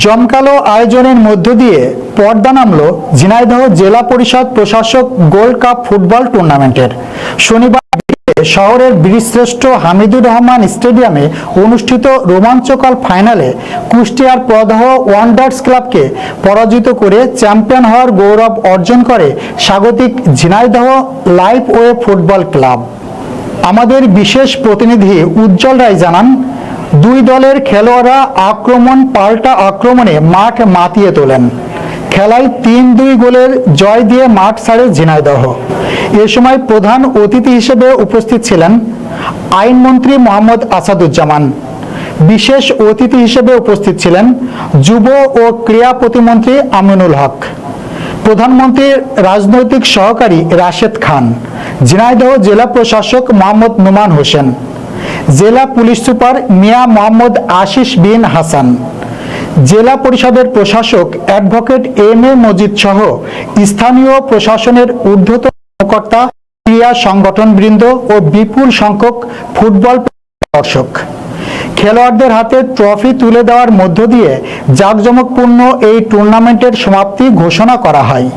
জমকালো আয়োজনের মধ্য দিয়ে পর্দা নামল ঝিনাইদহ জেলা পরিষদ প্রশাসক গোল্ড কাপ ফুটবল টুর্নামেন্টের। শনিবার শহরের বীরশ্রেষ্ঠ হামিদুর রহমান স্টেডিয়ামে অনুষ্ঠিত রোমাঞ্চকর ফাইনালে কুষ্টিয়ার প্রদাহ ওয়ান্ডার্স ক্লাবকে পরাজিত করে চ্যাম্পিয়ন হওয়ার গৌরব অর্জন করে স্বাগতিক ঝিনাইদহ লাইফওয়ে ফুটবল ক্লাব। আমাদের বিশেষ প্রতিনিধি উজ্জ্বল রায় জানান, দুই দলের খেলোয়াড়রা আক্রমণ পাল্টা আক্রমণে মাঠ মাতিয়ে তোলেন। খেলায় ৩-২ গোলের জয় দিয়ে মাঠ ছাড়ে ঝিনাইদহ। এ সময় প্রধান অতিথি হিসেবে উপস্থিত ছিলেন আইনমন্ত্রী মোহাম্মদ আসাদুজ্জামান। বিশেষ অতিথি হিসেবে উপস্থিত ছিলেন যুব ও ক্রীড়া প্রতিমন্ত্রী আমিনুল হক, প্রধানমন্ত্রীর রাজনৈতিক সহকারী রাশেদ খান, ঝিনাইদহ জেলা প্রশাসক মোহাম্মদ নোমান হোসেন, জেলা পুলিশ সুপার মিয়া মোহাম্মদ আশিস বিন হাসান, জেলা পরিষদের প্রশাসক অ্যাডভোকেট এম এ মজিদ সহ স্থানীয় প্রশাসনের ঊর্ধ্বতন কর্মকর্তা, ক্রীড়া সংগঠনবৃন্দ ও বিপুল সংখ্যক ফুটবল দর্শক। খেলোয়াড়দের হাতে ট্রফি তুলে দেওয়ার মধ্য দিয়ে জাঁকজমকপূর্ণ এই টুর্নামেন্টের সমাপ্তি ঘোষণা করা হয়।